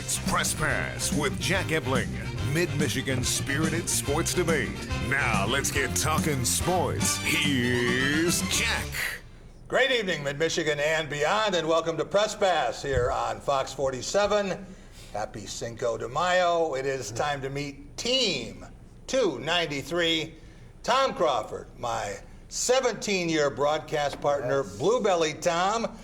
It's Press Pass with Jack Ebling, Mid-Michigan's spirited sports debate. Now let's get talking sports. Here's Jack. Great evening, Mid-Michigan and beyond, and welcome to Press Pass here on Fox 47. Happy Cinco de Mayo. It is time to meet Team 293, Tom Crawford, my 17-year broadcast partner, Blue Belly Tom.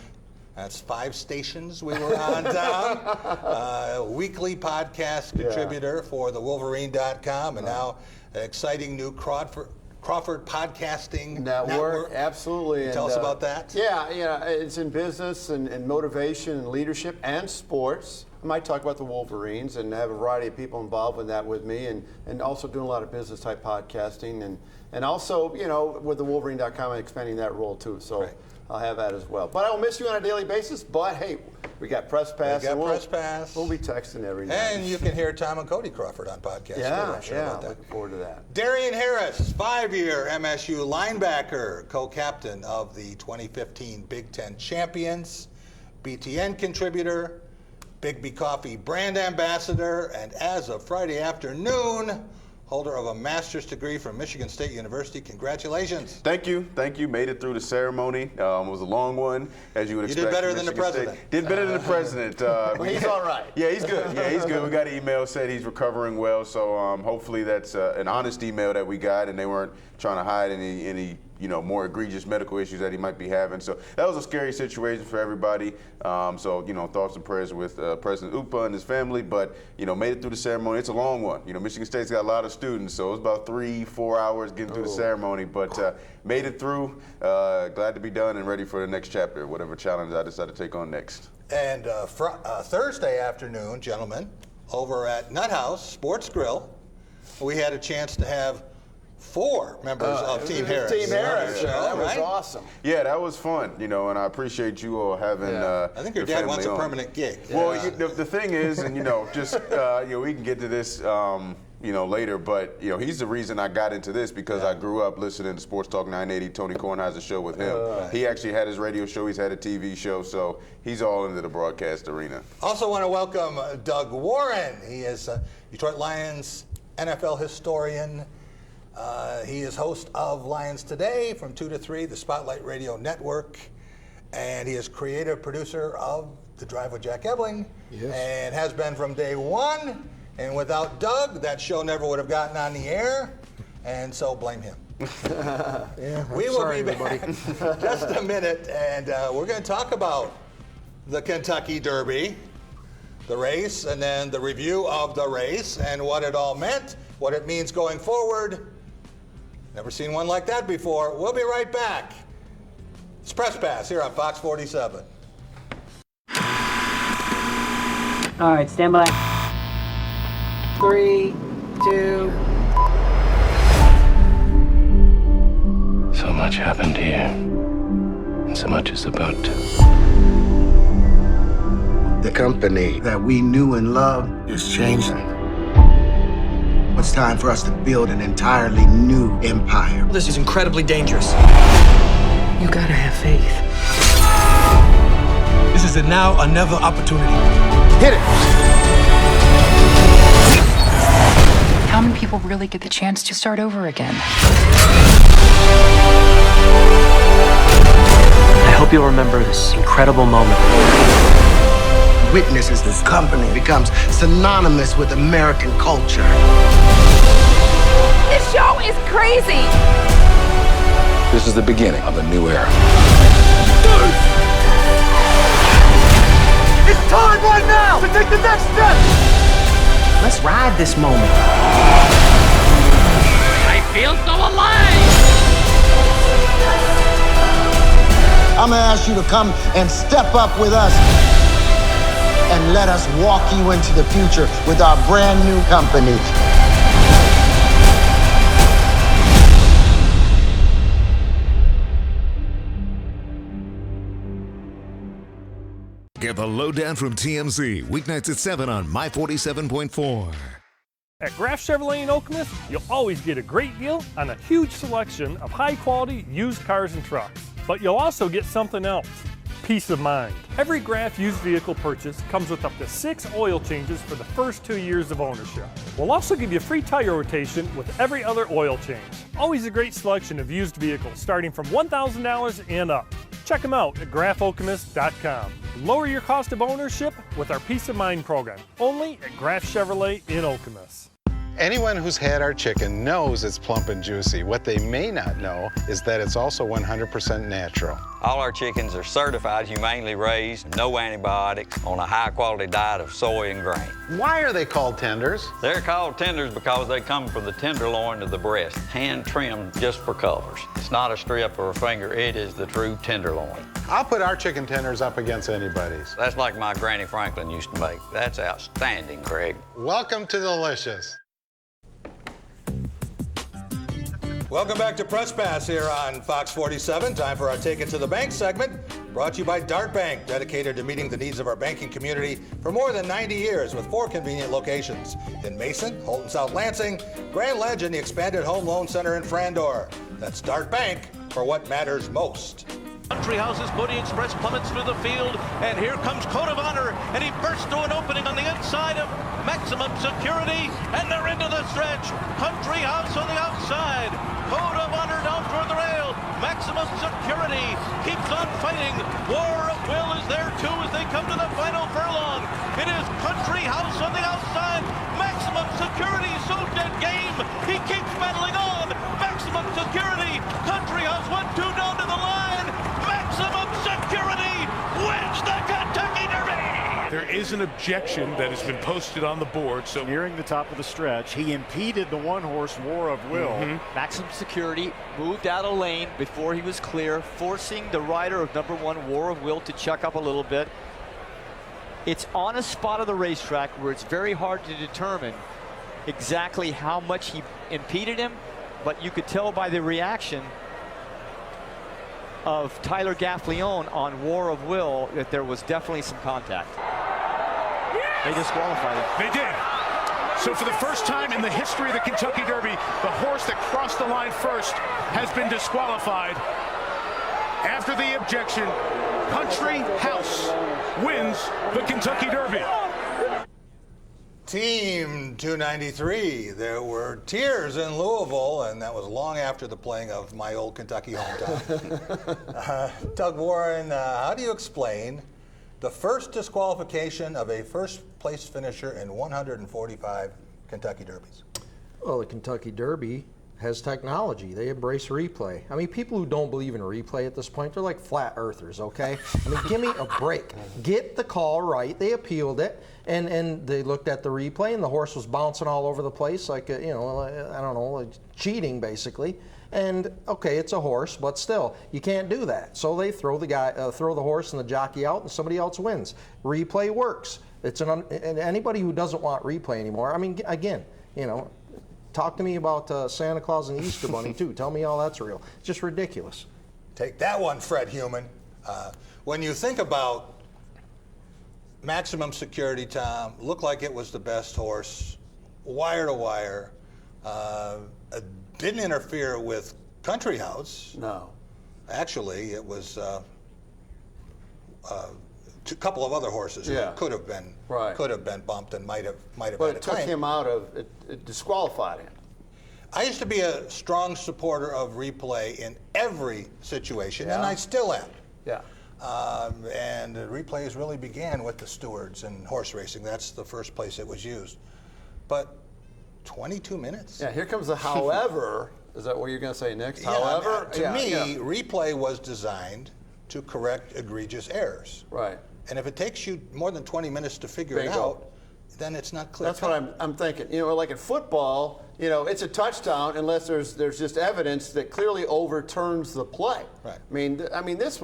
That's 5 stations we were on, Tom. Weekly podcast contributor for the Wolverine.com, and now an exciting new Crawford Podcasting Network. Absolutely. Tell us about that. Yeah, it's in business and motivation and leadership and sports. I might talk about the Wolverines and have a variety of people involved in that with me, and also doing a lot of business type podcasting, and also, with the Wolverine.com, expanding that role too. So right. I'll have that as well. But I will miss you on a daily basis. But hey, we got Press Pass. Press Pass. We'll be texting every night. And you can hear Tom and Cody Crawford on podcasts too. I'm sure about that. Looking forward to that. Darian Harris, 5-year MSU linebacker, co-captain of the 2015 Big Ten champions, BTN contributor, Bigby Coffee brand ambassador, and as of Friday afternoon, holder of a master's degree from Michigan State University. Congratulations. Thank you. Made it through the ceremony. It was a long one, as you would expect. You did better than the president. Did better than the president. He's all right. Yeah, he's good. We got an email said he's recovering well, so hopefully that's an honest email that we got, and they weren't trying to hide any more egregious medical issues that he might be having. So that was a scary situation for everybody. Thoughts and prayers with President Upa and his family, but, made it through the ceremony. It's a long one. Michigan State's got a lot of students, so it was about 3-4 hours getting through the ceremony, but made it through. Glad to be done and ready for the next chapter, whatever challenge I decide to take on next. And Thursday afternoon, gentlemen, over at Nut House Sports Grill, we had a chance to have 4 members of Team Harris. Team Harris. That was right? awesome. Yeah, that was fun, and I appreciate you all having I think your dad wants a permanent gig. Well, the thing is, and we can get to this later, but he's the reason I got into this, because I grew up listening to Sports Talk 980, Tony Kornheiser's show with him. He actually had his radio show, he's had a TV show, so he's all into the broadcast arena. Also want to welcome Doug Warren. He is a Detroit Lions NFL historian. He is host of Lions Today from 2 to 3, the Spotlight Radio Network, and he is creative producer of The Drive with Jack Ebling, and has been from day one. And without Doug, that show never would have gotten on the air, and so blame him. We will be back in just a minute, and we're going to talk about the Kentucky Derby, the race, and then the review of the race and what it all meant, what it means going forward. Never seen one like that before. We'll be right back. It's Press Pass here on Fox 47. All right, stand by. 3, 2. So much happened here, and so much is about to. The company that we knew and loved is changing. It's time for us to build an entirely new empire. This is incredibly dangerous. You gotta have faith. This is a now or never opportunity. Hit it! How many people really get the chance to start over again? I hope you'll remember this incredible moment. Witnesses this company becomes synonymous with American culture. This show is crazy! This is the beginning of a new era. It's time right now to take the next step! Let's ride this moment. I feel so alive! I'm gonna ask you to come and step up with us and let us walk you into the future with our brand new company. Get the lowdown from TMZ, weeknights at 7 on My 47.4. At Graff Chevrolet in Okemos, you'll always get a great deal on a huge selection of high-quality used cars and trucks. But you'll also get something else. peace of mind. Every Graf used vehicle purchase comes with up to 6 oil changes for the first 2 years of ownership. We'll also give you a free tire rotation with every other oil change. Always a great selection of used vehicles starting from $1,000 and up. Check them out at grafokemos.com. Lower your cost of ownership with our Peace of Mind program, only at Graf Chevrolet in Okemos. Anyone who's had our chicken knows it's plump and juicy. What they may not know is that it's also 100% natural. All our chickens are certified, humanely raised, no antibiotics, on a high-quality diet of soy and grain. Why are they called tenders? They're called tenders because they come from the tenderloin of the breast, hand-trimmed just for colors. It's not a strip or a finger, it is the true tenderloin. I'll put our chicken tenders up against anybody's. That's like my Granny Franklin used to make. That's outstanding, Craig. Welcome to Delicious. Welcome back to Press Pass here on Fox 47. Time for our Take It to the Bank segment, brought to you by Dart Bank, dedicated to meeting the needs of our banking community for more than 90 years with 4 convenient locations in Mason, Holton South Lansing, Grand Ledge, and the expanded Home Loan Center in Frandor. That's Dart Bank for what matters most. Country House's Moody Express plummets through the field, and here comes Code of Honor, and he bursts through an opening on the inside of Maximum Security, and they're into the stretch. Country House on the outside. Code of Honor down toward the rail. Maximum Security keeps on fighting. War of Will is there too as they come to the final furlong. It is Country House on the outside. Maximum Security so dead game. He keeps battling on. Maximum Security. Country House 1-2 down to the line. Maximum Security wins the Kentucky Derby. There is an objection that has been posted on the board. So nearing the top of the stretch, he impeded the one-horse War of Will. Maximum Security moved out of lane before he was clear, forcing the rider of number 1 War of Will to chuck up a little bit. It's on a spot of the racetrack where it's very hard to determine exactly how much he impeded him, but you could tell by the reaction of Tyler Gaffleone on War of Will that there was definitely some contact. They disqualified him. They did. So for the first time in the history of the Kentucky Derby, the horse that crossed the line first has been disqualified. After the objection, Country House wins the Kentucky Derby. Team 293, there were tears in Louisville, and that was long after the playing of my old Kentucky hometown. Doug Warren, how do you explain the first disqualification of a first-place finisher in 145 Kentucky Derbies? Well, the Kentucky Derby has technology. They embrace replay. I mean, people who don't believe in replay at this point, they're like flat earthers, okay? I mean, give me a break. Get the call right. They appealed it, and they looked at the replay, and the horse was bouncing all over the place like, I don't know, like cheating, basically. And, okay, it's a horse, but still, you can't do that. So they throw the horse and the jockey out, and somebody else wins. Replay works. And anybody who doesn't want replay anymore, I mean, again, talk to me about Santa Claus and the Easter Bunny, too. Tell me all that's real. It's just ridiculous. Take that one, Fred Heumann. When you think about Maximum Security, Tom, looked like it was the best horse, wire to wire, didn't interfere with Country House. No. Actually, it was a couple of other horses who could have been bumped and might have But had a it took claim. him out of it disqualified him. I used to be a strong supporter of replay in every situation, and I still am. Yeah. And replays really began with the stewards and horse racing. That's the first place it was used. But 22 minutes? Yeah, here comes the however. Is that what you're going to say next? However? To me, replay was designed to correct egregious errors. Right. And if it takes you more than 20 minutes to figure it out, then it's not clear. That's what I'm thinking. Like in football, it's a touchdown unless there's just evidence that clearly overturns the play. Right. And this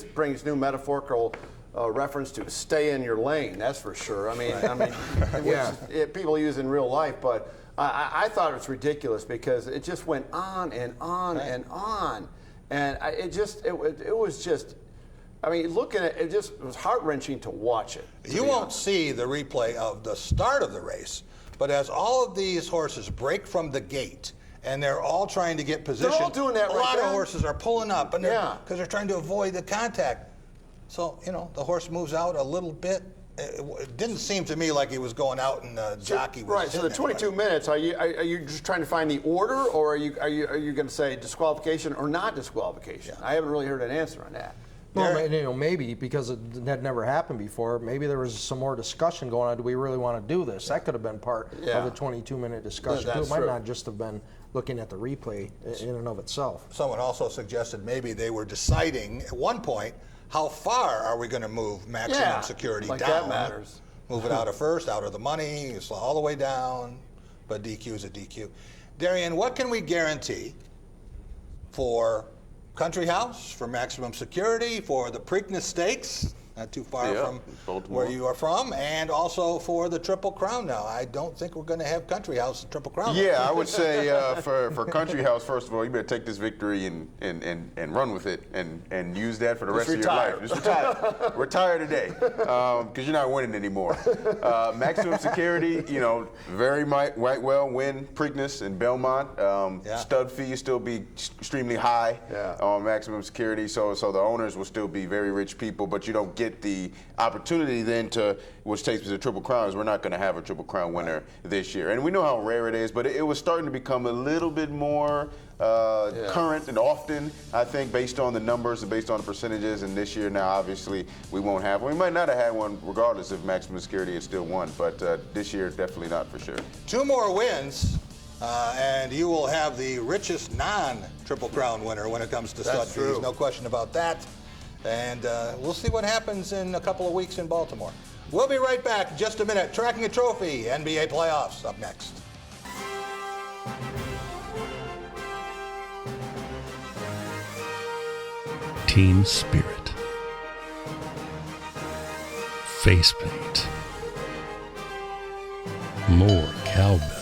brings new metaphorical reference to stay in your lane. That's for sure. Which people use in real life, but I thought it was ridiculous because it just went on and on and on, and it was just. Looking at it, it was heart-wrenching to watch it. You won't see the replay of the start of the race, but as all of these horses break from the gate and they're all trying to get position, they're all doing that. A right lot then. of horses are pulling up, and because they're trying to avoid the contact. So, you know, the horse moves out a little bit. It didn't seem to me like he was going out and the jockey was right. So the 22 minutes, are you just trying to find the order, or are you going to say disqualification or not disqualification? Yeah. I haven't really heard an answer on that. Well, you know, maybe because it had never happened before. Maybe there was some more discussion going on. Do we really want to do this? That could have been part of the 22-minute discussion too. It might not just have been looking at the replay in and of itself. Someone also suggested maybe they were deciding at one point, how far are we going to move maximum security down? That matters. Move it out of first, out of the money, all the way down, but DQ is a DQ. Darian, what can we guarantee for Country House, for maximum security, for the Preakness Stakes, not too far from Baltimore, where you are from, and also for the Triple Crown now? I don't think we're going to have Country House and Triple Crown. Yeah, I would say for Country House, first of all, you better take this victory and run with it and use that for the rest of your life. Just retire. Retire today, because you're not winning anymore. Maximum security, you know, very might well win Preakness and Belmont. Stud fee still be extremely high on maximum security, so the owners will still be very rich people, but you don't get the opportunity then to, which takes me to Triple Crown, is we're not going to have a Triple Crown winner this year. And we know how rare it is, but it was starting to become a little bit more current and often, I think, based on the numbers and based on the percentages. And this year now, obviously, we won't have one. We might not have had one regardless if maximum security is still won, but this year, definitely not for sure. 2 more wins, and you will have the richest non-Triple Crown winner when it comes to stud fees. No question about that. And we'll see what happens in a couple of weeks in Baltimore. We'll be right back in just a minute. Tracking a Trophy, NBA playoffs up next. Team spirit. Face paint. More cowbell.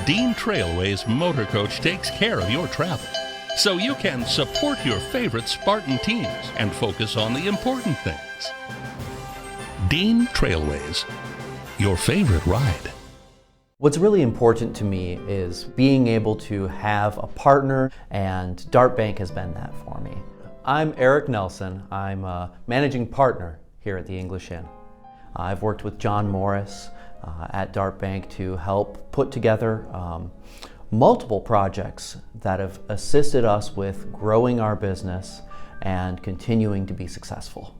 Dean Trailway's Motor Coach takes care of your travel, so you can support your favorite Spartan teams and focus on the important things. Dean Trailways, your favorite ride. What's really important to me is being able to have a partner, and Dart Bank has been that for me. I'm Eric Nelson. I'm a managing partner here at the English Inn. I've worked with John Morris at Dart Bank to help put together multiple projects that have assisted us with growing our business and continuing to be successful.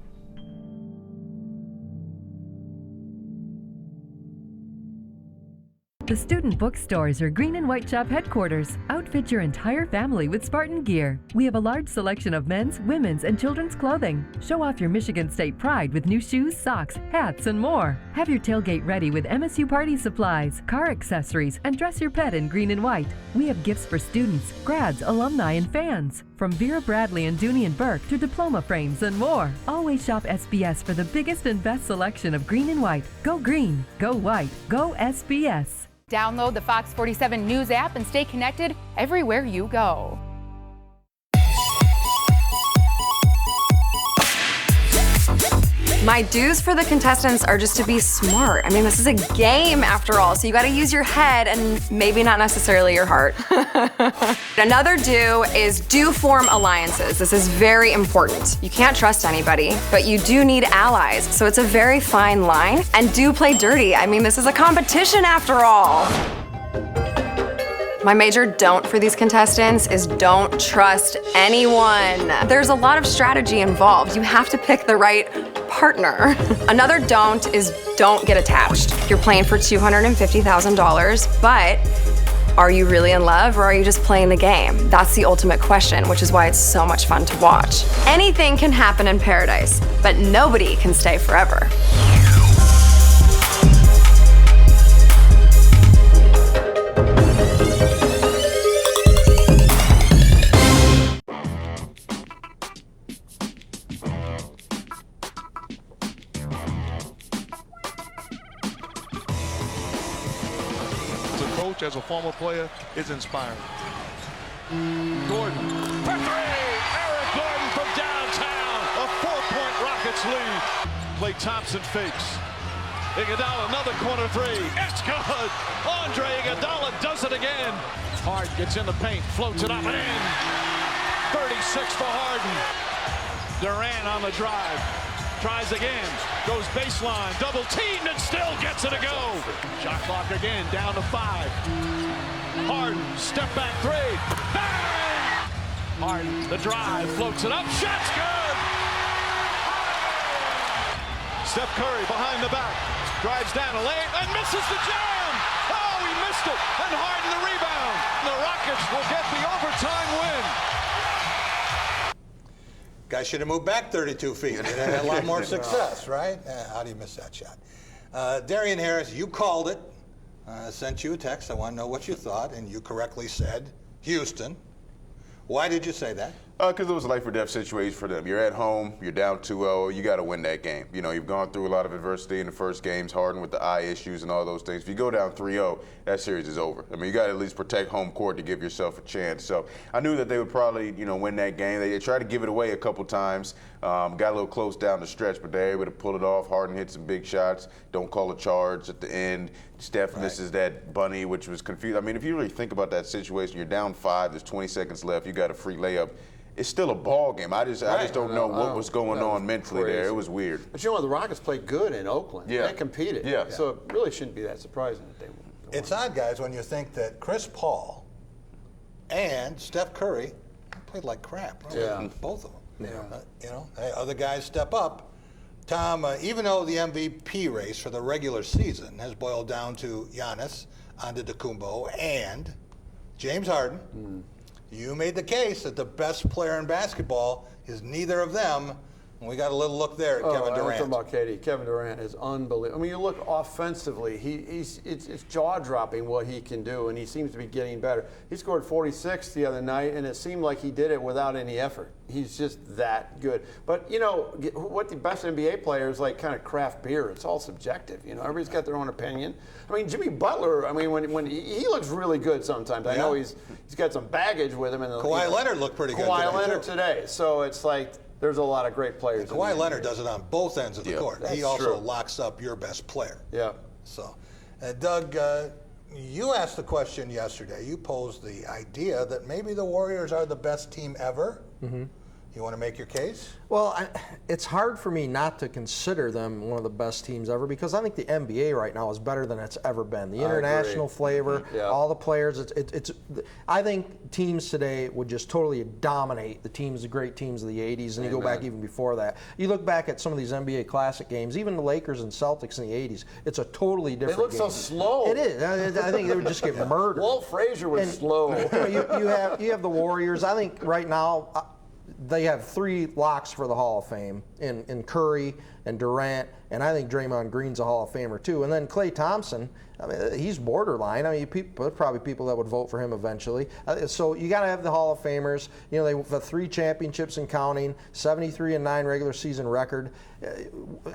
The Student Bookstores are Green and White Shop headquarters. Outfit your entire family with Spartan gear. We have a large selection of men's, women's, and children's clothing. Show off your Michigan State pride with new shoes, socks, hats, and more. Have your tailgate ready with MSU party supplies, car accessories, and dress your pet in green and white. We have gifts for students, grads, alumni, and fans. From Vera Bradley and Dooney and Burke to diploma frames and more. Always shop SBS for the biggest and best selection of green and white. Go green, go white, go SBS. Download the Fox 47 News app and stay connected everywhere you go. My dues for the contestants are just to be smart. I mean, this is a game after all, so you gotta use your head and maybe not necessarily your heart. Another do is do form alliances. This is very important. You can't trust anybody, but you do need allies, so it's a very fine line. And do play dirty. I mean, this is a competition after all. My major don't for these contestants is don't trust anyone. There's a lot of strategy involved. You have to pick the right partner. Another don't is don't get attached. You're playing for $250,000, but are you really in love or are you just playing the game? That's the ultimate question, which is why it's so much fun to watch. Anything can happen in paradise, but nobody can stay forever. As a former player, is inspiring. Gordon for three! Eric Gordon from downtown! A 4-point Rockets lead. Klay Thompson fakes. Iguodala, another corner three. It's good! Andre Iguodala does it again. Harden gets in the paint, floats it up and in. 36 for Harden. Durant on the drive. Tries again. Goes baseline. Double teamed and still gets it to go. Shot clock again. Down to 5. Harden. Step back 3. Bang! Harden. The drive. Floats it up. Shot's good. Steph Curry behind the back. Drives down a lane and misses the jam. Oh, he missed it. And Harden the rebound. The Rockets will get the overtime win. Guys should have moved back 32 feet. It had a lot more success, right? How do you miss that shot? Darian Harris, you called it. Sent you a text. I want to know what you thought, and you correctly said Houston. Why did you say that? Because it was a life or death situation for them. You're at home, you're down 2-0, you got to win that game. You know, you've gone through a lot of adversity in the first games, Harden with the eye issues and all those things. If you go down 3-0, that series is over. I mean, you got to at least protect home court to give yourself a chance. So I knew that they would probably, win that game. They tried to give it away a couple times, got a little close down the stretch, but they were able to pull it off. Harden hit some big shots, don't call a charge at the end. Steph misses that bunny, which was confused. I mean, if you really think about that situation, you're down 5, there's 20 seconds left, you got a free layup. It's still a ball game. I just don't know what was going on mentally there. It was weird. But the Rockets played good in Oakland. Yeah. They competed. Yeah. So it really shouldn't be that surprising that they won. It's odd, guys, when you think that Chris Paul and Steph Curry played like crap. Right? Yeah. Both of them. Yeah. Hey, other guys step up. Tom, even though the MVP race for the regular season has boiled down to Giannis Antetokounmpo and James Harden, you made the case that the best player in basketball is neither of them. And we got a little look there at Kevin Durant. I'm talking about Katie. Kevin Durant is unbelievable. I mean, you look offensively, it's jaw-dropping what he can do, and he seems to be getting better. He scored 46 the other night, and it seemed like he did it without any effort. He's just that good. But, what the best NBA players like kind of craft beer. It's all subjective. Everybody's got their own opinion. I mean, Jimmy Butler, when he looks really good sometimes. I know he's got some baggage with him. Kawhi Leonard looked pretty good Kawhi Leonard today. So it's like, there's a lot of great players. Kawhi Leonard does it on both ends of the court. He also true. Locks up your best player. Yeah. So, Doug, you asked the question yesterday. You posed the idea that maybe the Warriors are the best team ever. Mm-hmm. You want to make your case? Well, it's hard for me not to consider them one of the best teams ever because I think the NBA right now is better than it's ever been. The international flavor, all the players. I think teams today would just totally dominate the great teams of the 80s, and you go back even before that. You look back at some of these NBA Classic games, even the Lakers and Celtics in the 80s, it's a totally different game. They look so slow. It is. I think they would just get murdered. Walt Frazier was slow. You have the Warriors. I think right now, they have 3 locks for the Hall of Fame in Curry and Durant, and I think Draymond Green's a Hall of Famer too. And then Klay Thompson, I mean, he's borderline. I mean, there's probably people that would vote for him eventually. So you got to have the Hall of Famers. They have 3 championships and counting, 73-9 regular season record.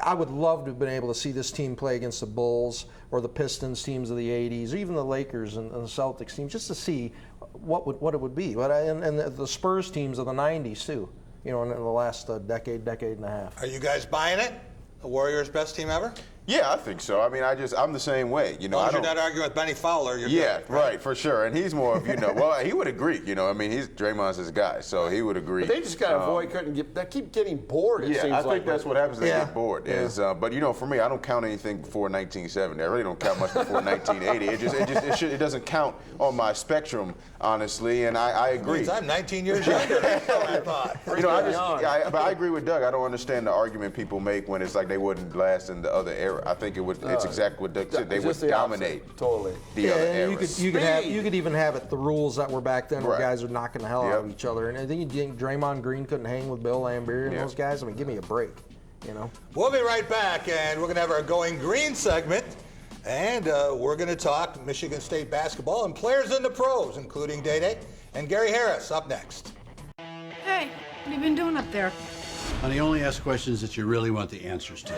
I would love to have been able to see this team play against the Bulls or the Pistons teams of the 80s, or even the Lakers and the Celtics teams, just to see what it would be. And the Spurs teams of the 90s too, in the last decade and a half. Are you guys buying it? The Warriors' best team ever? Yeah, I think so. I mean, I'm the same way. As long as you're not arguing with Benny Fowler, you're good, right, for sure. And he's more of, well, he would agree. I mean, Draymond's his guy, so he would agree. But they just got to avoid they keep getting bored, it seems like. I think that's what happens. They get bored. But, for me, I don't count anything before 1970. I really don't count much before 1980. It doesn't count on my spectrum, honestly, and I agree. I'm 19 years younger. I thought. But I agree with Doug. I don't understand the argument people make when it's like they wouldn't last in the other era. I think it's exactly what Doug said. They would dominate the other eras. You could even have it the rules that were back then where guys are knocking the hell out of each other. And I think Draymond Green couldn't hang with Bill Laimbeer and those guys. I mean, give me a break, We'll be right back, and we're going to have our Going Green segment. And we're going to talk Michigan State basketball and players in the pros, including Day-Day and Gary Harris, up next. Hey, what have you been doing up there? Honey, only ask questions that you really want the answers to.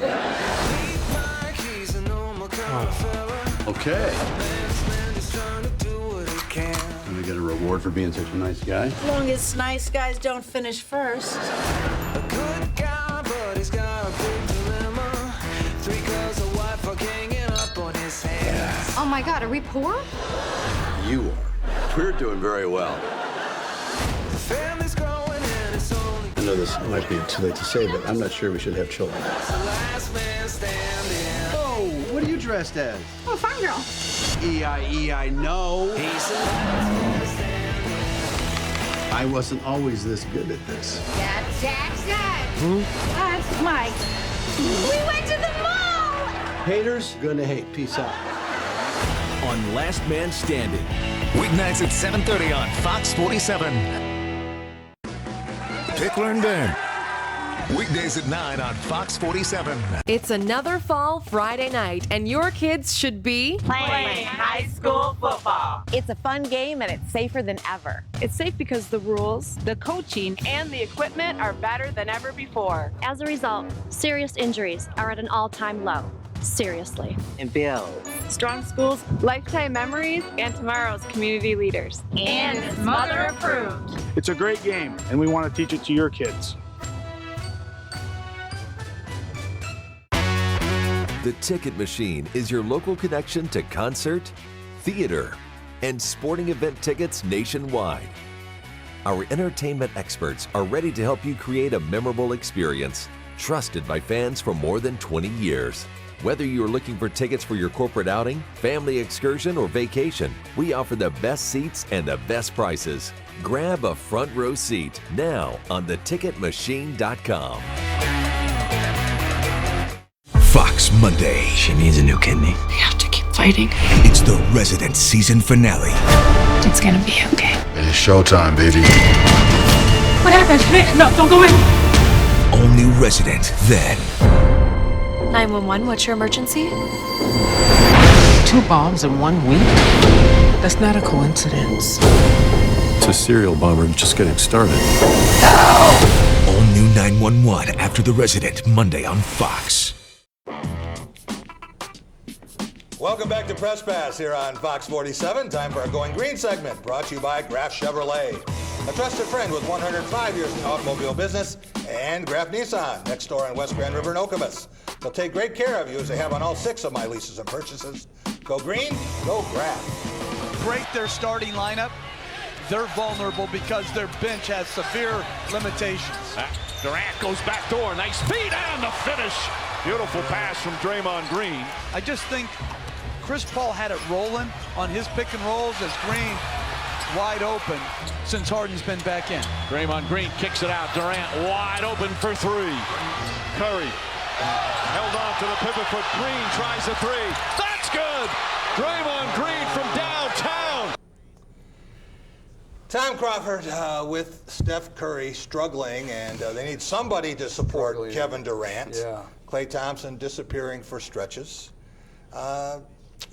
Okay. Can we get a reward for being such a nice guy? As long as nice guys don't finish first. A good guy, but he's got a big dilemma. 3 girls, a wife, are ganging up on his hands. Oh my God, are we poor? You are. We're doing very well. The family's growing and it's only. And know this might be too late to say, but I'm not sure we should have children. Oh, what are you dressed as? Oh, farm girl. E-I-E, no. I wasn't always this good at this. That's Jackson. That's Mike. We went to the mall. Haters gonna hate. Peace out. On Last Man Standing. Weeknights at 7:30 on Fox 47. Pickler and Ben. Weekdays at 9 on Fox 47. It's another fall Friday night, and your kids should be playing high school football. It's a fun game and it's safer than ever. It's safe because the rules, the coaching, and the equipment are better than ever before. As a result, serious injuries are at an all-time low. Seriously. And build strong schools, lifetime memories, and tomorrow's community leaders. And it's mother approved. It's a great game, and we want to teach it to your kids. The Ticket Machine is your local connection to concert, theater, and sporting event tickets nationwide. Our entertainment experts are ready to help you create a memorable experience, trusted by fans for more than 20 years. Whether you're looking for tickets for your corporate outing, family excursion, or vacation, we offer the best seats and the best prices. Grab a front row seat now on theticketmachine.com. Fox Monday. She needs a new kidney. We have to keep fighting. It's the Resident season finale. It's gonna be okay. It's showtime, baby. What happened? Nick, no, don't go in. All new Resident, then. 911, what's your emergency? 2 bombs in 1 week? That's not a coincidence. It's a serial bomber just getting started. All new 911 after the Resident, Monday on Fox. Welcome back to Press Pass here on Fox 47. Time for our Going Green segment, brought to you by Graf Chevrolet, a trusted friend with 105 years in the automobile business, and Graf Nissan, next door on West Grand River in Okemos. They'll take great care of you as they have on all 6 of my leases and purchases. Go green, go Graf. Great their starting lineup. They're vulnerable because their bench has severe limitations. Durant goes back door, nice feed and the finish. Beautiful pass from Draymond Green. I just think Chris Paul had it rolling on his pick and rolls as Green wide open since Harden's been back in. Draymond Green kicks it out. Durant wide open for 3. Curry held on to the pivot foot. Green tries the 3. That's good. Draymond Green from downtown. Tom Crawford with Steph Curry struggling, and they need somebody to support Kevin Durant. Yeah. Klay Thompson disappearing for stretches. The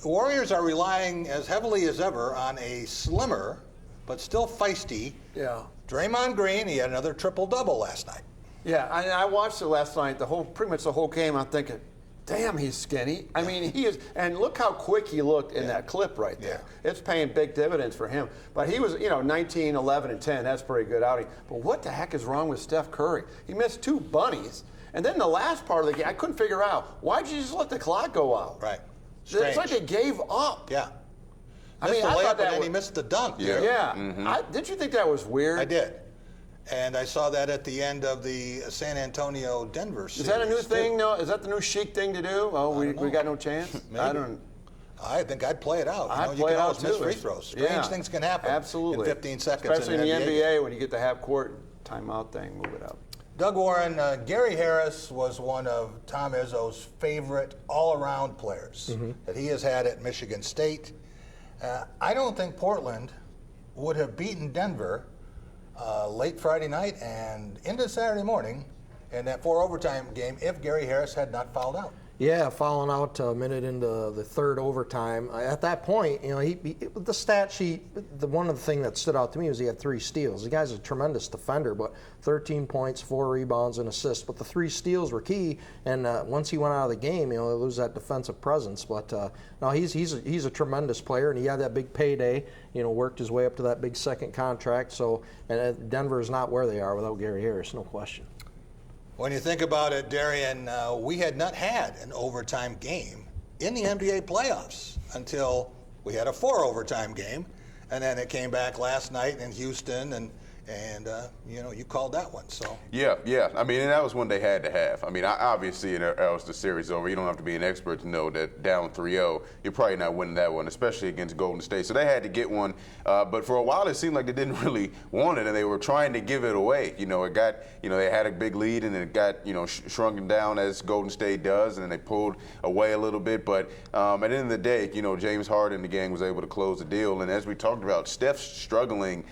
Warriors are relying as heavily as ever on a slimmer, but still feisty, Draymond Green. He had another triple-double last night. Yeah, I watched it last night, pretty much the whole game. I'm thinking, damn, he's skinny. I mean, he is, and look how quick he looked in that clip right there. It's paying big dividends for him. But he was, 19, 11, and 10. That's a pretty good outing. But what the heck is wrong with Steph Curry? He missed 2 bunnies. And then the last part of the game, I couldn't figure out, why'd you just let the clock go out? Right. Strange. It's like they gave up. Yeah. I mean, I thought that was, he missed the dunk. Yeah. Mm-hmm. Did you think that was weird? I did. And I saw that at the end of the San Antonio-Denver series. Is that a new thing? No, is that the new chic thing to do? Oh, we got no chance. Maybe. I think I'd play it out. I'd you play can it always out miss too. free throws. Strange things can happen. Absolutely. In 15 seconds. Especially in the NBA when you get the half-court timeout thing. Move it up. Doug Warren, Gary Harris was one of Tom Izzo's favorite all-around players that he has had at Michigan State. I don't think Portland would have beaten Denver late Friday night and into Saturday morning in that 4 overtime game if Gary Harris had not fouled out. Yeah, fouling out a minute into the 3rd overtime. At that point, the stat sheet, one of the things that stood out to me was he had 3 steals. The guy's a tremendous defender, but 13 points, 4 rebounds, and assists. But the 3 steals were key, and once he went out of the game, they lose that defensive presence. But no, he's a tremendous player, and he had that big payday. Worked his way up to that big second contract. So, and Denver is not where they are without Gary Harris, no question. When you think about it, Darian, we had not had an overtime game in the NBA playoffs until we had a 4 overtime game, and then it came back last night in Houston, and And, you called that one. So Yeah. I mean, and that was one they had to have. I mean, obviously, else the series over. You don't have to be an expert to know that down 3-0, you're probably not winning that one, especially against Golden State. So they had to get one. But for a while, it seemed like they didn't really want it, and they were trying to give it away. It got, they had a big lead, and it got, shrunken down as Golden State does, and then they pulled away a little bit. But at the end of the day, James Harden and the gang was able to close the deal. And as we talked about, Steph's struggling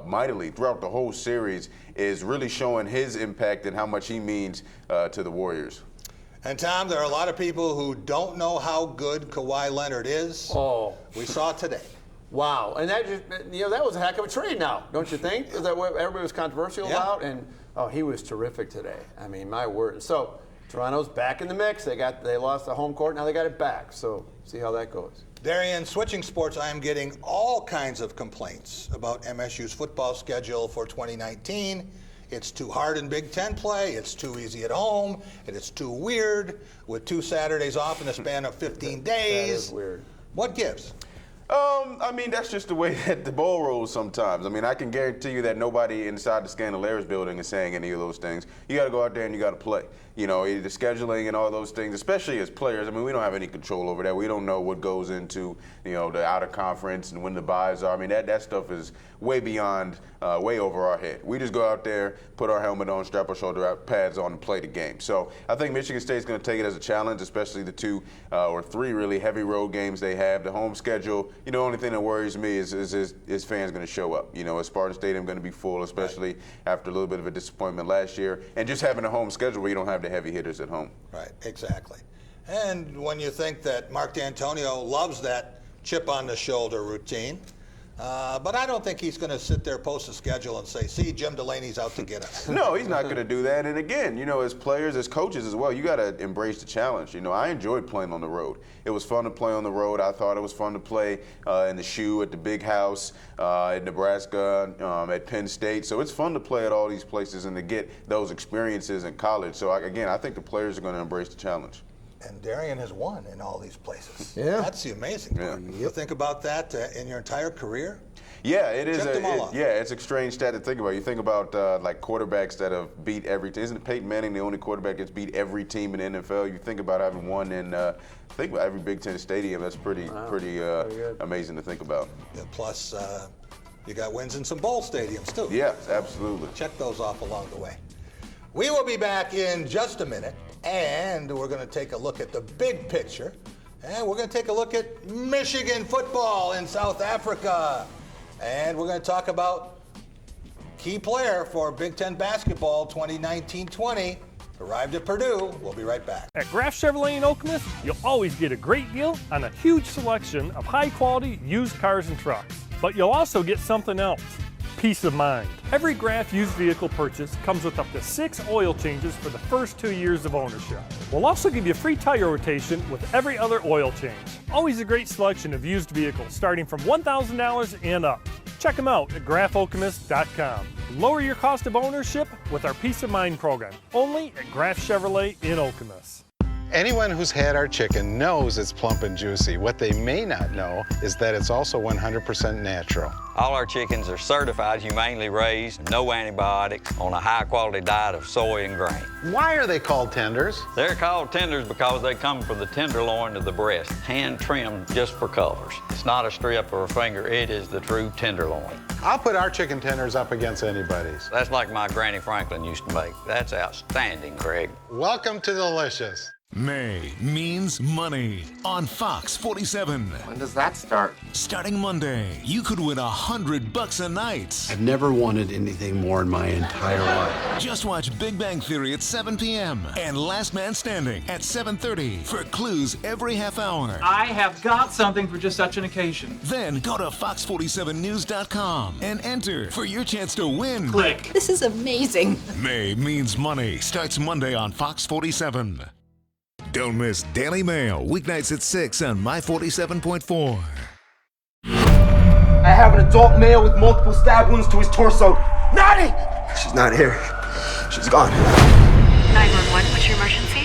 mightily throughout the whole series is really showing his impact and how much he means to the Warriors. And Tom, there are a lot of people who don't know how good Kawhi Leonard is. Oh, we saw it today. Wow, and that that was a heck of a trade now, don't you think? Is that what everybody was controversial about? And he was terrific today. I mean, my word. So Toronto's back in the mix. They lost the home court, now they got it back. So see how that goes. Darian, switching sports, I am getting all kinds of complaints about MSU's football schedule for 2019. It's too hard in Big Ten play, it's too easy at home, and it's too weird with 2 Saturdays off in the span of 15 days. That is weird. What gives? I mean, that's just the way that the ball rolls sometimes. I mean, I can guarantee you that nobody inside the Scandalairs building is saying any of those things. You got to go out there and you got to play. The scheduling and all those things, especially as players. I mean, we don't have any control over that. We don't know what goes into, the outer conference and when the buys are. I mean, that stuff is way beyond, way over our head. We just go out there, put our helmet on, strap our shoulder pads on, and play the game. So I think Michigan State's going to take it as a challenge, especially the 2 or 3 really heavy road games they have. The home schedule, the only thing that worries me is fans going to show up. Is Spartan Stadium going to be full, especially after a little bit of a disappointment last year, and just having a home schedule where you don't have the heavy hitters at home. Right, exactly. And when you think that Mark D'Antonio loves that chip on the shoulder routine, but I don't think he's going to sit there, post a schedule, and say, see, Jim Delaney's out to get us. No, he's not going to do that. And again, as players, as coaches as well, you got to embrace the challenge. I enjoyed playing on the road. It was fun to play on the road. I thought it was fun to play in the shoe at the Big House, at Nebraska, at Penn State. So it's fun to play at all these places and to get those experiences in college. So again, I think the players are going to embrace the challenge. And Darian has won in all these places. Yeah. That's the amazing part. You think about that in your entire career? Yeah, it is. Check them all off. Yeah, it's a strange stat to think about. You think about like quarterbacks that have beat every team. Isn't Peyton Manning the only quarterback that's beat every team in the NFL? You think about having won in I think every Big Ten stadium. That's pretty amazing to think about. Yeah, plus, you got wins in some bowl stadiums too. Yeah, absolutely. Check those off along the way. We will be back in just a minute, and we're going to take a look at the big picture, and we're going to take a look at Michigan football in South Africa, and we're going to talk about key player for Big Ten basketball 2019-20, arrived at Purdue. We'll be right back. At Graff Chevrolet in Okemos, you'll always get a great deal on a huge selection of high-quality used cars and trucks. But you'll also get something else. Peace of mind. Every Graff used vehicle purchase comes with up to 6 oil changes for the first 2 years of ownership. We'll also give you free tire rotation with every other oil change. Always a great selection of used vehicles starting from $1,000 and up. Check them out at graffokemus.com. Lower your cost of ownership with our Peace of Mind program, only at Graff Chevrolet in Okemos. Anyone who's had our chicken knows it's plump and juicy. What they may not know is that it's also 100% natural. All our chickens are certified, humanely raised, no antibiotics, on a high-quality diet of soy and grain. Why are they called tenders? They're called tenders because they come from the tenderloin of the breast, hand-trimmed just for colors. It's not a strip or a finger, it is the true tenderloin. I'll put our chicken tenders up against anybody's. That's like my Granny Franklin used to make. That's outstanding, Craig. Welcome to Delicious. May means money on Fox 47. When does that start? Starting Monday, you could win $100 a night. I've never wanted anything more in my entire life. Just watch Big Bang Theory at 7 p.m. and Last Man Standing at 7:30 for clues every half hour. I have got something for just such an occasion. Then go to fox47news.com and enter for your chance to win. Click. This is amazing. May means money starts Monday on Fox 47. Don't miss Daily Mail, weeknights at 6 on My 47.4. I have an adult male with multiple stab wounds to his torso. Nani! She's not here. She's gone. 911, what's your emergency?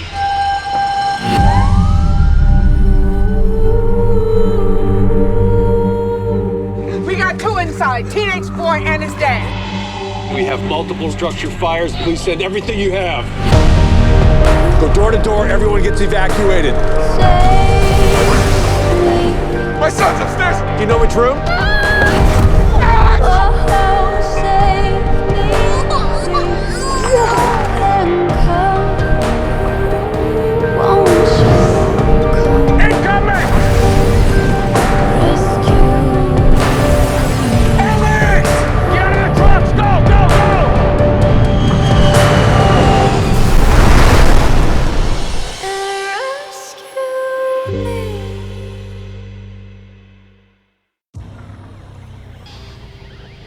We got 2 inside, teenage boy and his dad. We have multiple structure fires. Please send everything you have. Go door to door. Everyone gets evacuated. My son's upstairs! Do you know which room?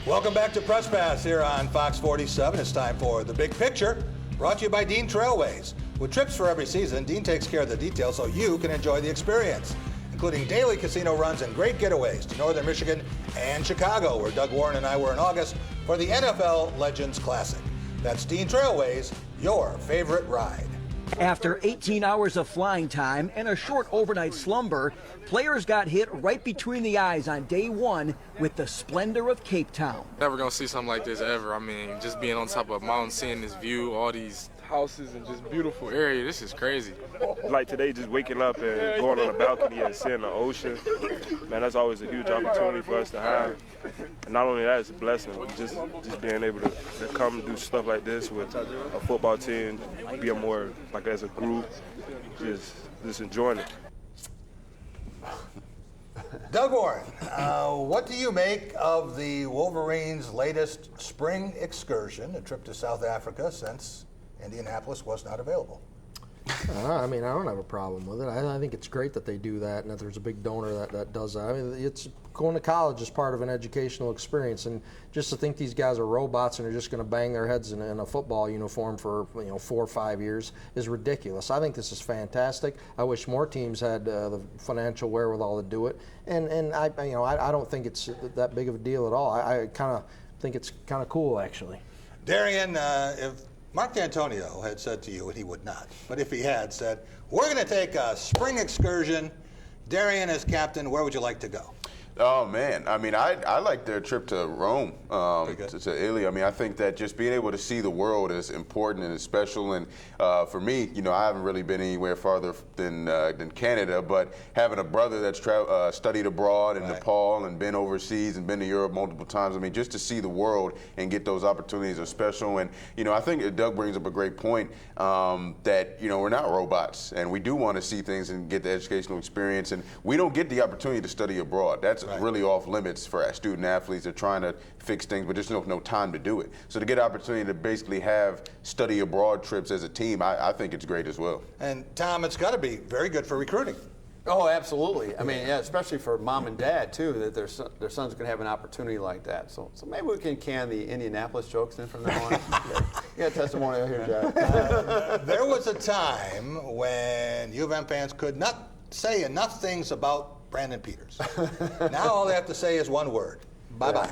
Welcome back to Press Pass here on Fox 47. It's time for The Big Picture, brought to you by Dean Trailways. With trips for every season, Dean takes care of the details so you can enjoy the experience, including daily casino runs and great getaways to Northern Michigan and Chicago, where Doug Warren and I were in August for the NFL Legends Classic. That's Dean Trailways, your favorite ride. After 18 hours of flying time and a short overnight slumber, players got hit right between the eyes on day one with the splendor of Cape Town. Never gonna see something like this ever. I mean, just being on top of a mountain, seeing this view, all these houses and just beautiful area, this is crazy. Like today, just waking up and going on the balcony and seeing the ocean, man, that's always a huge opportunity for us to have. And not only that, it's a blessing, just being able to come and do stuff like this with a football team, be more like as a group, just enjoying it. Doug Warren, what do you make of the Wolverines' latest spring excursion, a trip to South Africa since Indianapolis was not available? I mean, I don't have a problem with it. I think it's great that they do that and that there's a big donor that does that. I mean, it's going to college is part of an educational experience, and just to think these guys are robots and are just going to bang their heads in a football uniform for 4 or 5 years is ridiculous. I think this is fantastic. I wish more teams had the financial wherewithal to do it, and I don't think it's that big of a deal at all. I kind of think it's kind of cool, actually. Darian, if Mark D'Antonio had said to you, and he would not, but if he had said, we're going to take a spring excursion, Darian as captain, where would you like to go? Oh, man. I mean, I like their trip to Rome, to Italy. I mean, I think that just being able to see the world is important and is special. And for me, I haven't really been anywhere farther than Canada, but having a brother that's studied abroad in Nepal and been overseas and been to Europe multiple times, I mean, just to see the world and get those opportunities are special. And, I think Doug brings up a great point that, we're not robots, and we do want to see things and get the educational experience. And we don't get the opportunity to study abroad. That's really off limits for our student athletes. They're trying to fix things, but there's no time to do it. So to get an opportunity to basically have study abroad trips as a team, I think it's great as well. And Tom, it's got to be very good for recruiting. Oh, absolutely. I mean, yeah, especially for mom and dad too, that their son's going to have an opportunity like that. So maybe we can can the Indianapolis jokes in from now on. You got a testimonial here, Jack. There was a time when U of M fans could not say enough things about Brandon Peters. Now all they have to say is one word: bye-bye.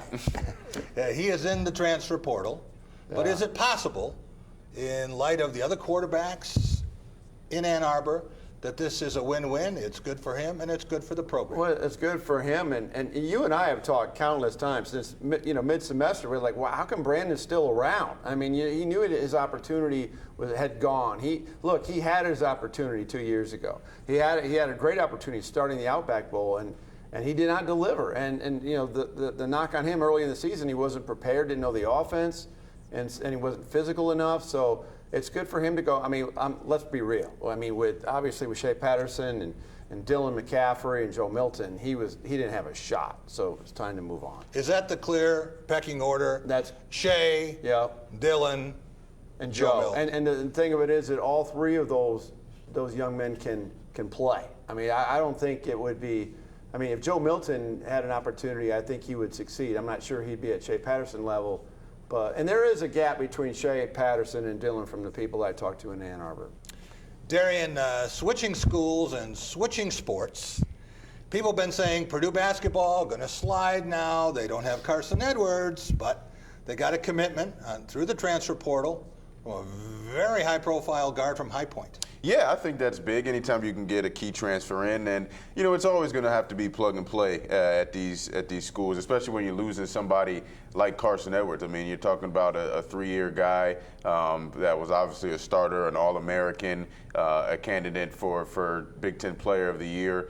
He is in the transfer portal, but is it possible, in light of the other quarterbacks in Ann Arbor, that this is a win-win? It's good for him and it's good for the program. Well, it's good for him, and you and I have talked countless times since mid-semester. We're like, well, how come Brandon's still around? I mean, he knew his opportunity had gone. He had his opportunity 2 years ago. He had a great opportunity starting the Outback Bowl, and he did not deliver. And the knock on him early in the season, he wasn't prepared, didn't know the offense, and he wasn't physical enough. So it's good for him to go. I mean, let's be real. I mean, obviously with Shea Patterson and Dylan McCaffrey and Joe Milton, he didn't have a shot. So it's time to move on. Is that the clear pecking order? That's Shea, Dylan, and Joe. And the thing of it is that all three of those young men can play. I mean, I don't think it would be. I mean, if Joe Milton had an opportunity, I think he would succeed. I'm not sure he'd be at Shea Patterson level. And there is a gap between Shea Patterson and Dylan from the people I talked to in Ann Arbor. Darian, switching schools and switching sports. People have been saying Purdue basketball going to slide now. They don't have Carson Edwards, but they got a commitment through the transfer portal from a very high-profile guard from High Point. Yeah, I think that's big. Anytime you can get a key transfer in, and it's always going to have to be plug and play at these schools, especially when you're losing somebody like Carson Edwards. I mean, you're talking about a 3-year guy that was obviously a starter, an All-American, a candidate for Big Ten Player of the Year,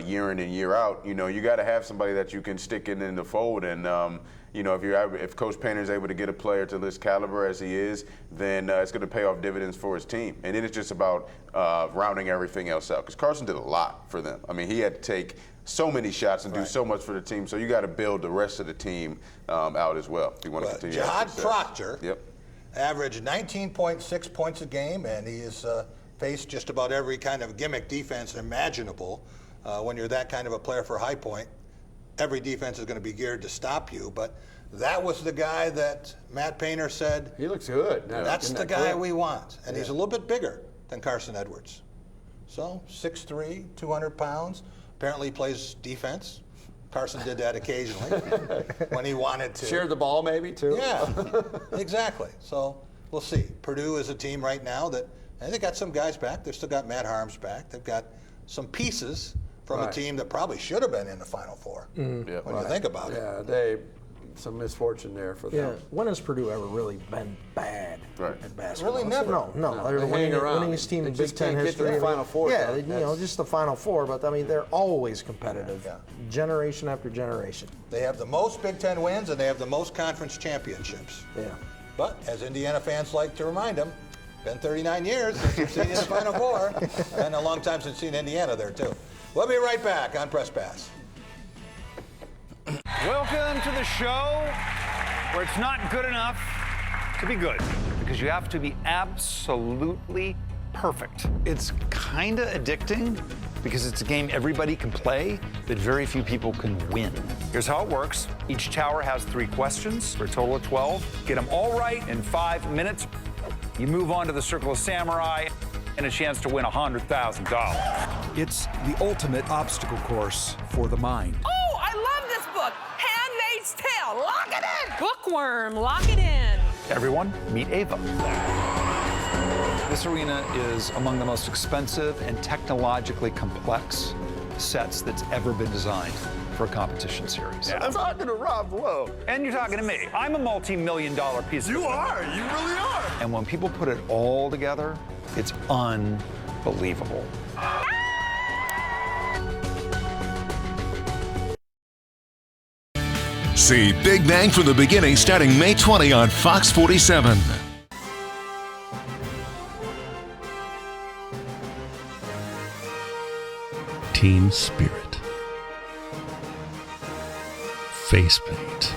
year in and year out. You know, you got to have somebody that you can stick in the fold. And you know, if Coach Painter is able to get a player to this caliber as he is, then it's going to pay off dividends for his team. And then it's just about rounding everything else out. Because Carson did a lot for them. I mean, he had to take so many shots and do so much for the team. So you got to build the rest of the team out as well if you want to continue. Jihad Proctor averaged 19.6 points a game, and he has faced just about every kind of gimmick defense imaginable. When you're that kind of a player for High Point, every defense is going to be geared to stop you. But that was the guy that Matt Painter said, he looks good. That's the guy we want. And he's a little bit bigger than Carson Edwards. So 6'3", 200 pounds. Apparently he plays defense. Carson did that occasionally when he wanted to. Share the ball maybe too. Yeah, exactly. So we'll see. Purdue is a team right now that, and they got some guys back. They've still got Matt Harms back. They've got some pieces from a team that probably should have been in the Final Four when you think about it. Yeah, some misfortune there for them. Yeah, when has Purdue ever really been bad at basketball? Really never. No. They're winningest team in Big Ten history. Get to the Final Four. Yeah, you know, just the Final Four. But I mean, they're always competitive, generation after generation. They have the most Big Ten wins and they have the most conference championships. Yeah. But as Indiana fans like to remind them, been 39 years since you've seen you in the Final Four, and a long time since you've seen Indiana there too. We'll be right back on Press Pass. Welcome to the show where it's not good enough to be good, because you have to be absolutely perfect. It's kind of addicting because it's a game everybody can play, but very few people can win. Here's how it works. Each tower has 3 questions for a total of 12. Get them all right in 5 minutes. You move on to the Circle of Samurai and a chance to win $100,000. It's the ultimate obstacle course for the mind. Oh, I love this book. Handmaid's Tale. Lock it in. Bookworm. Lock it in. Everyone, meet Ava. This arena is among the most expensive and technologically complex sets that's ever been designed for a competition series. I'm talking to Rob Lowe. And you're talking to me. I'm a multi-million-dollar piece of You equipment. are. You really are. And when people put it all together, it's unbelievable. See Big Bang from the beginning starting May 20 on Fox 47. Team spirit. Face paint.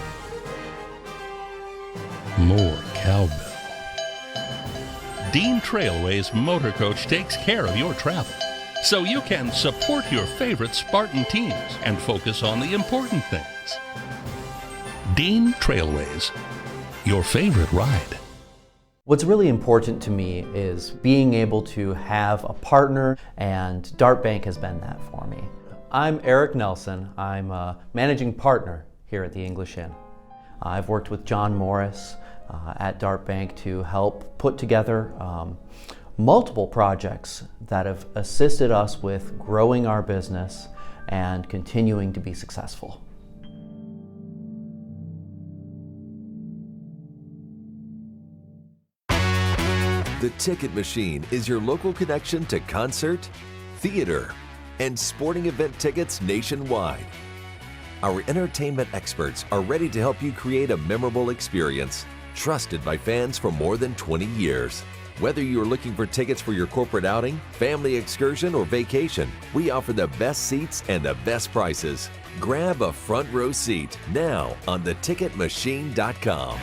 More cowbell. Dean Trailway's motor coach takes care of your travel, so you can support your favorite Spartan teams and focus on the important things. Dean Trailways, your favorite ride. What's really important to me is being able to have a partner, and Dart Bank has been that for me. I'm Eric Nelson. I'm a managing partner here at the English Inn. I've worked with John Morris at Dart Bank to help put together multiple projects that have assisted us with growing our business and continuing to be successful. The Ticket Machine is your local connection to concert, theater, and sporting event tickets nationwide. Our entertainment experts are ready to help you create a memorable experience, trusted by fans for more than 20 years. Whether you're looking for tickets for your corporate outing, family excursion, or vacation, we offer the best seats and the best prices. Grab a front row seat now on theticketmachine.com.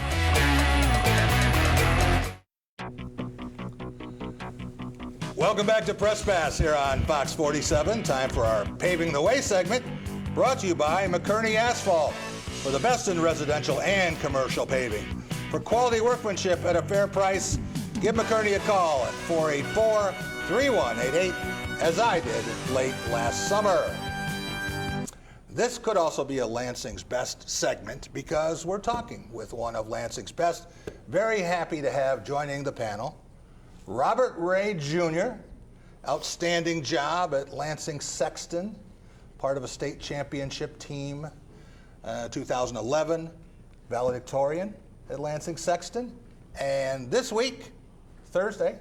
Welcome back to Press Pass here on Fox 47. Time for our Paving the Way segment, brought to you by McKerney Asphalt, for the best in residential and commercial paving. For quality workmanship at a fair price, give McKerney a call at 484-3188, as I did late last summer. This could also be a Lansing's Best segment because we're talking with one of Lansing's best. Very happy to have joining the panel Robert Ray Jr., outstanding job at Lansing Sexton, part of a state championship team, 2011. valedictorian at Lansing Sexton, and this week, Thursday,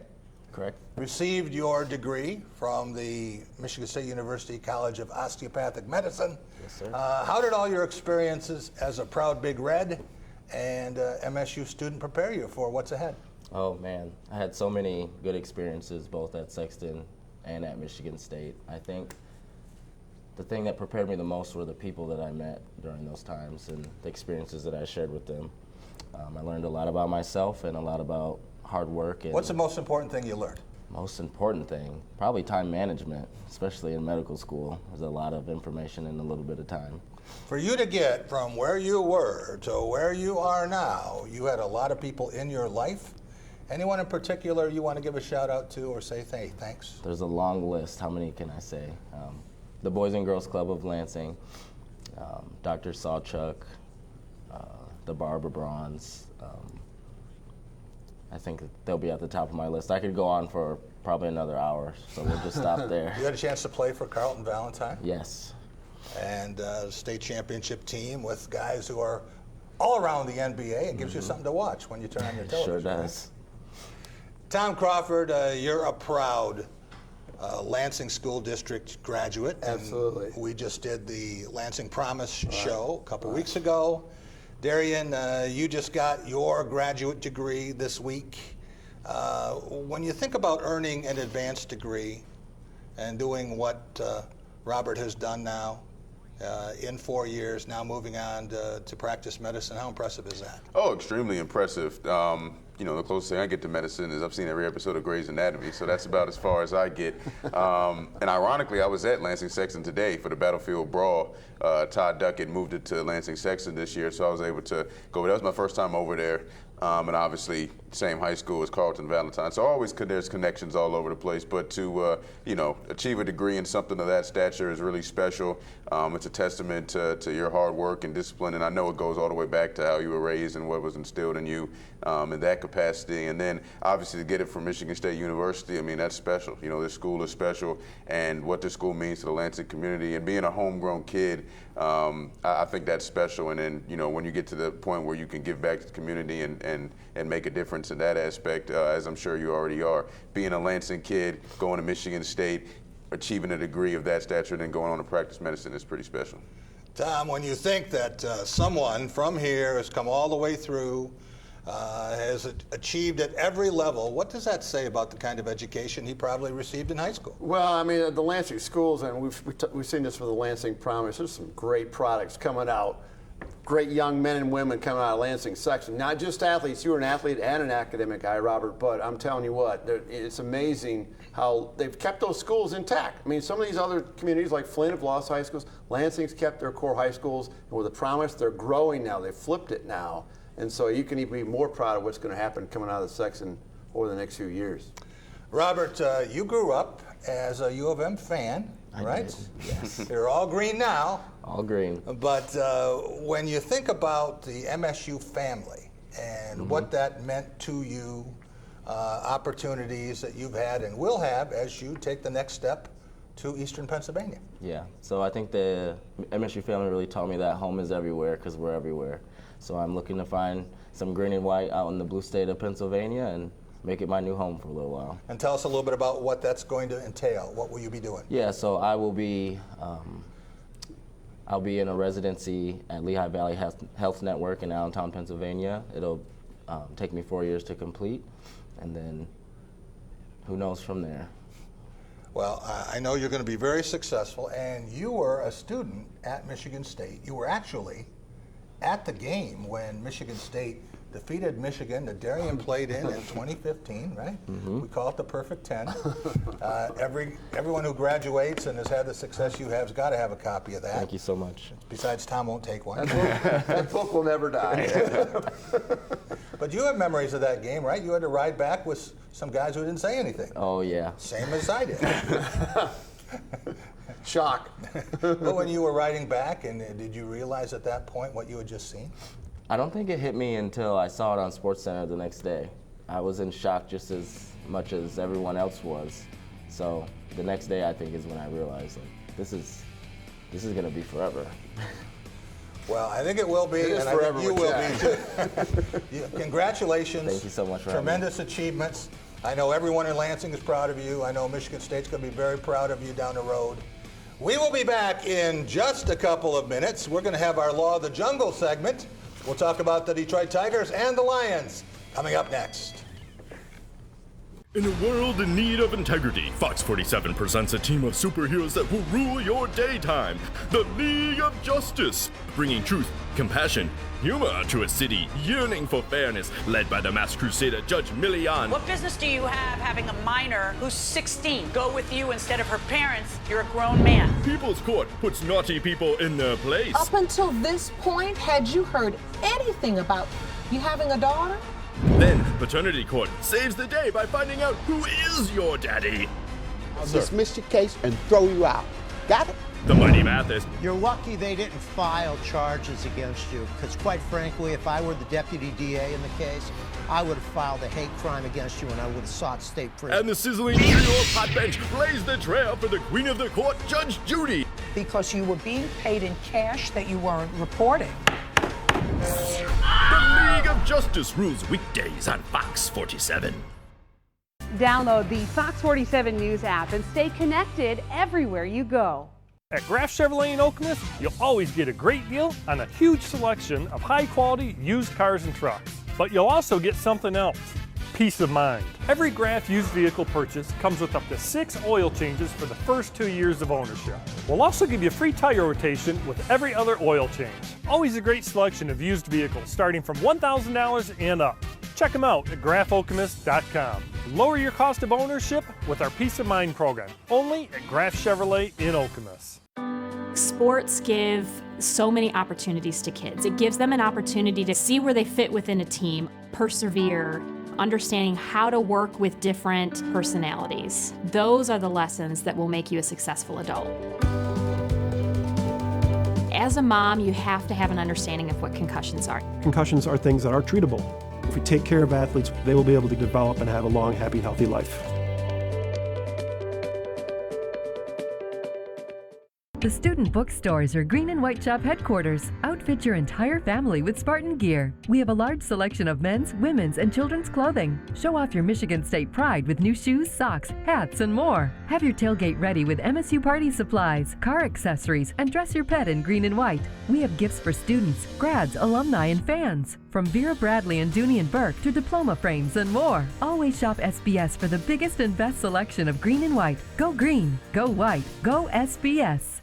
correct, received your degree from the Michigan State University College of Osteopathic Medicine. Yes, sir. How did all your experiences as a proud Big Red and MSU student prepare you for what's ahead? Oh man, I had so many good experiences both at Sexton and at Michigan State. I think the thing that prepared me the most were the people that I met during those times and the experiences that I shared with them. I learned a lot about myself and a lot about hard work. And what's the most important thing you learned? Most important thing, probably time management, especially in medical school. There's a lot of information in a little bit of time. For you to get from where you were to where you are now, you had a lot of people in your life. Anyone in particular you want to give a shout out to or say thanks? There's a long list. How many can I say? The Boys and Girls Club of Lansing, Dr. Sawchuk, the Barbara Bronze. I think they'll be at the top of my list. I could go on for probably another hour, so we'll just stop there. You had a chance to play for Carlton Valentine? Yes. And state championship team with guys who are all around the NBA. It gives you something to watch when you turn on your television. Sure does. Tom Crawford, you're a proud Lansing School District graduate. Absolutely. And we just did the Lansing Promise show a couple weeks ago. Darian, you just got your graduate degree this week. When you think about earning an advanced degree and doing what Robert has done now in 4 years, now moving on to practice medicine, how impressive is that? Oh, extremely impressive. You know, the closest thing I get to medicine is I've seen every episode of Grey's Anatomy, so that's about as far as I get. And ironically, I was at Lansing Sexton today for the Battlefield Brawl. Todd Duckett moved it to Lansing Sexton this year, so I was able to go over. That was my first time over there. And obviously, same high school as Carlton Valentine. So always there's connections all over the place. But to you know, achieve a degree in something of that stature is really special. It's a testament to your hard work and discipline. And I know it goes all the way back to how you were raised and what was instilled in you in that capacity. And then obviously to get it from Michigan State University, I mean, that's special. You know, this school is special, and what this school means to the Lansing community. And being a homegrown kid, I think that's special. And then, you know, when you get to the point where you can give back to the community and make a difference in that aspect, as I'm sure you already are, being a Lansing kid, going to Michigan State, achieving a degree of that stature, and then going on to practice medicine is pretty special. Tom, when you think that someone from here has come all the way through, has achieved at every level, what does that say about the kind of education he probably received in high school? Well, I mean, the Lansing schools, and we've seen this for the Lansing Promise, there's some great products coming out. Great young men and women coming out of Lansing Sexton. Not just athletes. You were an athlete and an academic guy, Robert, but I'm telling you what, it's amazing how they've kept those schools intact. I mean, some of these other communities like Flint have lost high schools. Lansing's kept their core high schools, and with the Promise, they're growing now. They've flipped it now. And so you can even be more proud of what's going to happen coming out of the Sexton over the next few years. Robert, you grew up as a U of M fan, right? Did. Yes. They're all green now. All green. But when you think about the MSU family and what that meant to you, opportunities that you've had and will have as you take the next step to Eastern Pennsylvania. Yeah, so I think the MSU family really taught me that home is everywhere because we're everywhere. So I'm looking to find some green and white out in the blue state of Pennsylvania and make it my new home for a little while. And tell us a little bit about what that's going to entail. What will you be doing? Yeah, so I will be, I'll be in a residency at Lehigh Valley Health Network in Allentown, Pennsylvania. It'll take me 4 years to complete, and then who knows from there. Well, I know you're going to be very successful, and you were a student at Michigan State. You were actually at the game when Michigan State defeated Michigan that Darian played in 2015, right? We call it the perfect 10. Everyone who graduates and has had the success you have has got to have a copy of that. Thank you so much. Besides, Tom won't take one. That book will never die. But you have memories of that game, right? You had to ride back with some guys who didn't say anything. Oh, yeah. Same as I did. Shock. But when you were riding back, and did you realize at that point what you had just seen? I don't think it hit me until I saw it on SportsCenter the next day. I was in shock just as much as everyone else was. So the next day, I think, is when I realized, like, this is gonna be forever. Well, I think it will be, and I think you will be too. Congratulations. Thank you so much for tremendous achievements. I know everyone in Lansing is proud of you. I know Michigan State's going to be very proud of you down the road. We will be back in just a couple of minutes. We're going to have our Law of the Jungle segment. We'll talk about the Detroit Tigers and the Lions coming up next. In a world in need of integrity, Fox 47 presents a team of superheroes that will rule your daytime. The League of Justice, bringing truth, compassion, humor to a city yearning for fairness, led by the masked crusader Judge Millian. What business do you have having a minor who's 16 go with you instead of her parents? You're a grown man. People's Court puts naughty people in their place. Up until this point, had you heard anything about you having a daughter? Then Paternity Court saves the day by finding out who is your daddy. I'll dismiss your case and throw you out. Got it? The Mighty Mathis. You're lucky they didn't file charges against you, because quite frankly, if I were the deputy DA in the case, I would have filed a hate crime against you and I would have sought state prison. And the sizzling New York hot bench lays the trail for the Queen of the Court, Judge Judy. Because you were being paid in cash that you weren't reporting. The League of Justice rules weekdays on Fox 47. Download the Fox 47 News app and stay connected everywhere you go. At Graf Chevrolet in Okemos, you'll always get a great deal on a huge selection of high-quality used cars and trucks. But you'll also get something else, peace of mind. Every Graf used vehicle purchase comes with up to 6 oil changes for the first 2 years of ownership. We'll also give you free tire rotation with every other oil change. Always a great selection of used vehicles starting from $1,000 and up. Check them out at grafokemos.com. Lower your cost of ownership with our Peace of Mind program, only at Graf Chevrolet in Okemos. Sports give so many opportunities to kids. It gives them an opportunity to see where they fit within a team, persevere, understanding how to work with different personalities. Those are the lessons that will make you a successful adult. As a mom, you have to have an understanding of what concussions are. Concussions are things that are treatable. If we take care of athletes, they will be able to develop and have a long, happy, healthy life. The student bookstores are Green and White Shop headquarters. Outfit your entire family with Spartan gear. We have a large selection of men's, women's, and children's clothing. Show off your Michigan State pride with new shoes, socks, hats, and more. Have your tailgate ready with MSU party supplies, car accessories, and dress your pet in green and white. We have gifts for students, grads, alumni, and fans. From Vera Bradley and Dooney and Burke to diploma frames and more. Always shop SBS for the biggest and best selection of green and white. Go green, go white, go SBS.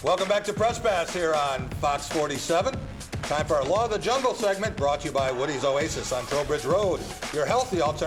Welcome back to Press Pass here on Fox 47. Time for our Law of the Jungle segment, brought to you by Woody's Oasis on Trowbridge Road. Your healthy alternative.